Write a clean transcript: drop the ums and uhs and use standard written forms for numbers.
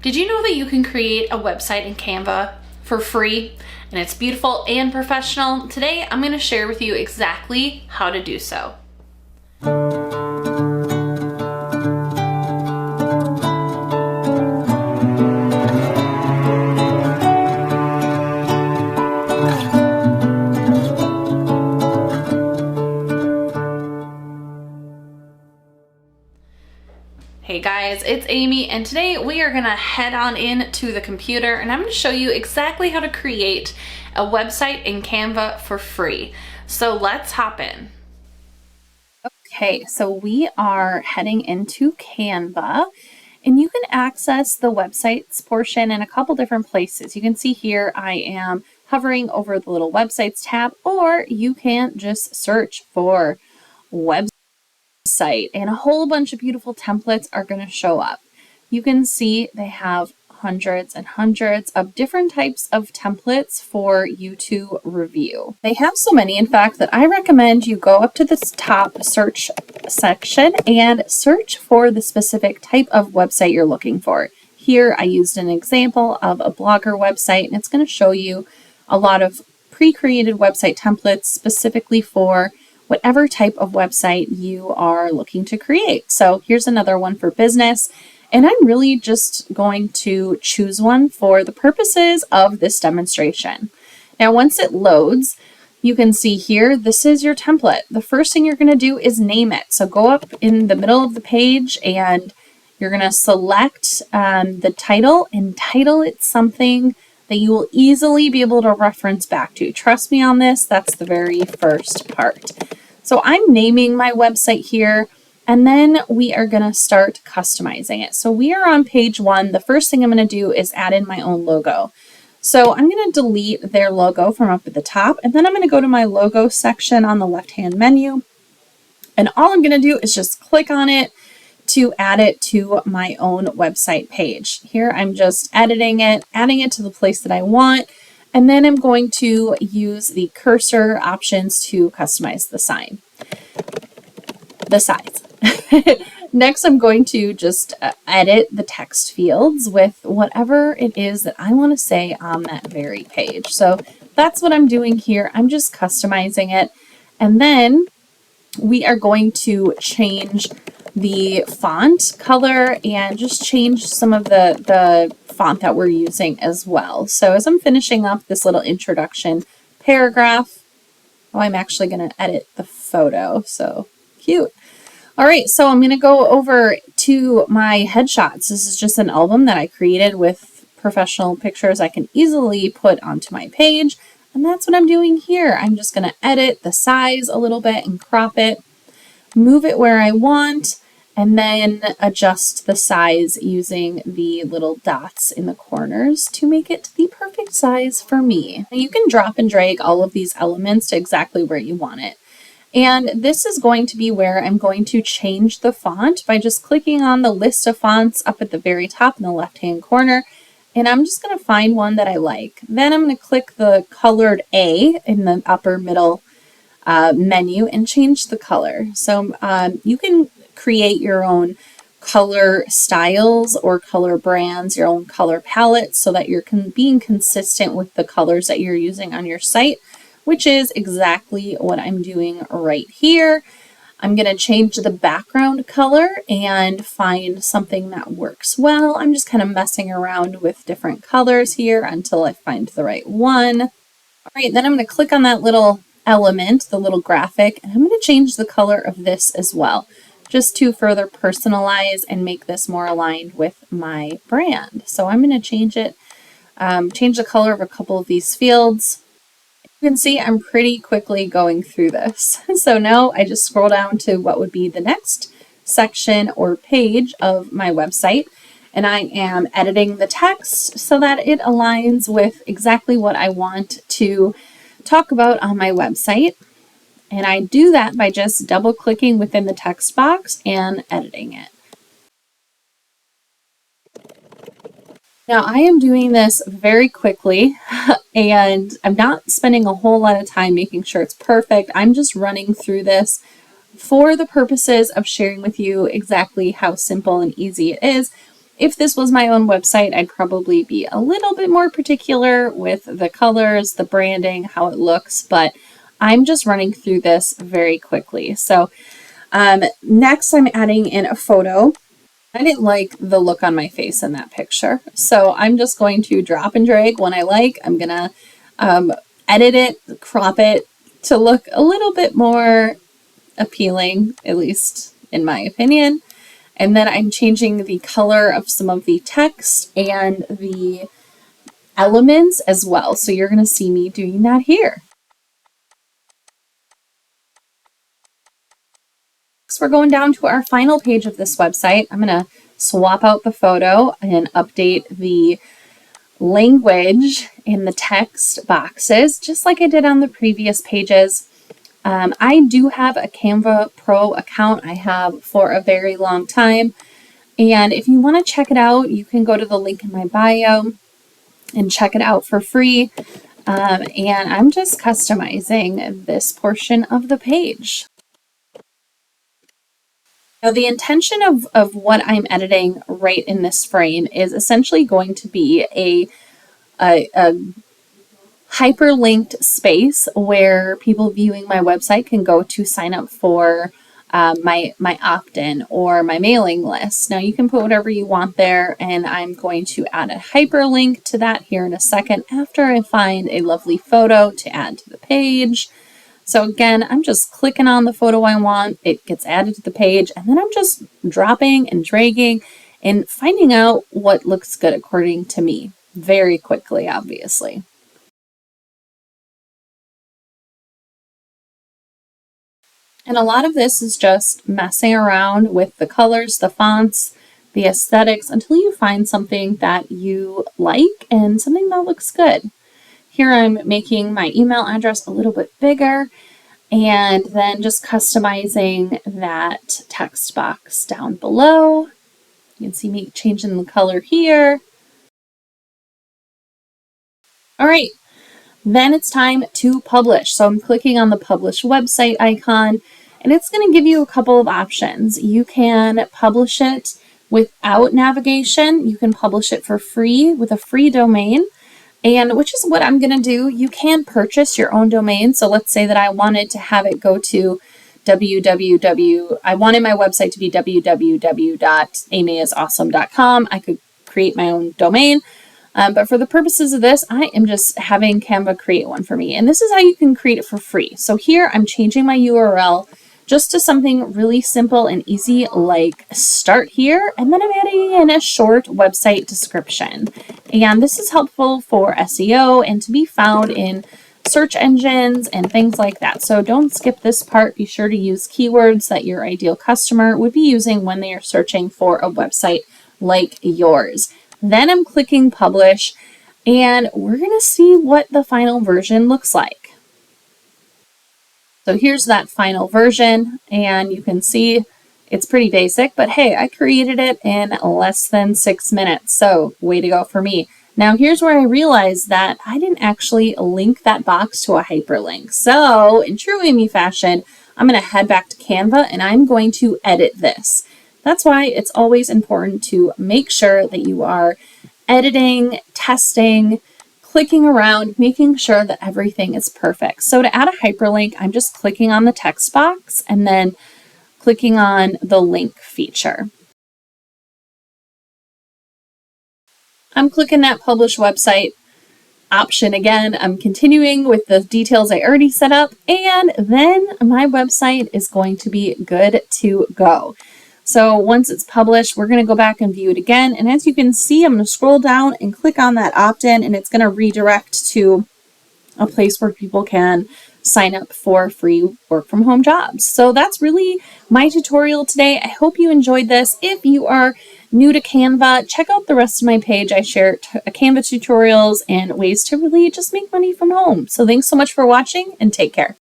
Did you know that you can create a website in Canva for free and it's beautiful and professional? Today, I'm going to share with you exactly how to do so. Hey guys, it's Amy, and today we are gonna head on into the computer and I'm gonna show you exactly how to create a website in Canva for free. So let's hop in. Okay, so we are heading into Canva and you can access the websites portion in a couple different places. You can see here I am hovering over the little websites tab, or you can just search for website and a whole bunch of beautiful templates are going to show up. You can see they have hundreds and hundreds of different types of templates for you to review. They have so many, in fact, that I recommend you go up to this top search section and search for the specific type of website you're looking for. Here I used an example of a blogger website, and it's going to show you a lot of pre-created website templates specifically for whatever type of website you are looking to create. So here's another one for business, and I'm really just going to choose one for the purposes of this demonstration. Now, once it loads, you can see here, this is your template. The first thing you're going to do is name it. So go up in the middle of the page and you're going to select the title and title it something that you will easily be able to reference back to. Trust me on this, that's the very first part. So I'm naming my website here, and then we are going to start customizing it. So we are on page 1. The first thing I'm going to do is add in my own logo. So I'm going to delete their logo from up at the top, and then I'm going to go to my logo section on the left-hand menu. And all I'm going to do is just click on it to add it to my own website page. Here I'm just editing it, adding it to the place that I want, and then I'm going to use the cursor options to customize the size. Next, I'm going to just edit the text fields with whatever it is that I want to say on that very page. So that's what I'm doing here. I'm just customizing it. And then we are going to change the font color and just change some of the font that we're using as well. So as I'm finishing up this little introduction paragraph, I'm actually going to edit the photo. So cute. All right, so I'm going to go over to my headshots. This is just an album that I created with professional pictures I can easily put onto my page. And that's what I'm doing here. I'm just going to edit the size a little bit and crop it, move it where I want, and then adjust the size using the little dots in the corners to make it the perfect size for me. Now you can drop and drag all of these elements to exactly where you want it. And this is going to be where I'm going to change the font by just clicking on the list of fonts up at the very top in the left-hand corner. And I'm just going to find one that I like. Then I'm going to click the colored A in the upper middle menu and change the color. So you can create your own color styles or color brands, your own color palette, so that you're being consistent with the colors that you're using on your site, which is exactly what I'm doing right here. I'm going to change the background color and find something that works well. I'm just kind of messing around with different colors here until I find the right one. All right, then I'm going to click on that little element, the little graphic, and I'm going to change the color of this as well, just to further personalize and make this more aligned with my brand. So I'm going to change it, change the color of a couple of these fields. You can see I'm pretty quickly going through this. So now I just scroll down to what would be the next section or page of my website, and I am editing the text so that it aligns with exactly what I want to talk about on my website. And I do that by just double clicking within the text box and editing it. Now I am doing this very quickly and I'm not spending a whole lot of time making sure it's perfect. I'm just running through this for the purposes of sharing with you exactly how simple and easy it is. If this was my own website, I'd probably be a little bit more particular with the colors, the branding, how it looks, but I'm just running through this very quickly. So next I'm adding in a photo. I didn't like the look on my face in that picture, so I'm just going to drop and drag when I like. I'm gonna edit it, crop it to look a little bit more appealing, at least in my opinion. And then I'm changing the color of some of the text and the elements as well. So you're going to see me doing that here. So we're going down to our final page of this website. I'm going to swap out the photo and update the language in the text boxes, just like I did on the previous pages. I do have a Canva Pro account I have for a very long time. And if you want to check it out, you can go to the link in my bio and check it out for free. And I'm just customizing this portion of the page. Now, the intention of what I'm editing right in this frame is essentially going to be a hyperlinked space where people viewing my website can go to sign up for my opt-in or my mailing list. Now you can put whatever you want there, and I'm going to add a hyperlink to that here in a second after I find a lovely photo to add to the page. So again, I'm just clicking on the photo I want, it gets added to the page, and then I'm just dropping and dragging and finding out what looks good according to me very quickly, obviously. And a lot of this is just messing around with the colors, the fonts, the aesthetics until you find something that you like and something that looks good. Here I'm making my email address a little bit bigger and then just customizing that text box down below. You can see me changing the color here. All right, then it's time to publish. So I'm clicking on the publish website icon, and it's going to give you a couple of options. You can publish it without navigation. You can publish it for free with a free domain, and which is what I'm going to do. You can purchase your own domain. So let's say that I wanted to have it go to I wanted my website to be www.amyisawesome.com. I could create my own domain. But for the purposes of this, I am just having Canva create one for me. And this is how you can create it for free. So here I'm changing my URL just to something really simple and easy like start here. And then I'm adding in a short website description. And this is helpful for SEO and to be found in search engines and things like that. So don't skip this part. Be sure to use keywords that your ideal customer would be using when they are searching for a website like yours. Then I'm clicking publish, and we're going to see what the final version looks like. So here's that final version, and you can see it's pretty basic, but hey, I created it in less than 6 minutes, so way to go for me. Now here's where I realized that I didn't actually link that box to a hyperlink. So in true Amy fashion, I'm going to head back to Canva, and I'm going to edit this. That's why it's always important to make sure that you are editing, testing, clicking around, making sure that everything is perfect. So to add a hyperlink, I'm just clicking on the text box and then clicking on the link feature. I'm clicking that publish website option again. I'm continuing with the details I already set up, and then my website is going to be good to go. So once it's published, we're going to go back and view it again. And as you can see, I'm going to scroll down and click on that opt-in, and it's going to redirect to a place where people can sign up for free work from home jobs. So that's really my tutorial today. I hope you enjoyed this. If you are new to Canva, check out the rest of my page. I share Canva tutorials and ways to really just make money from home. So thanks so much for watching, and take care.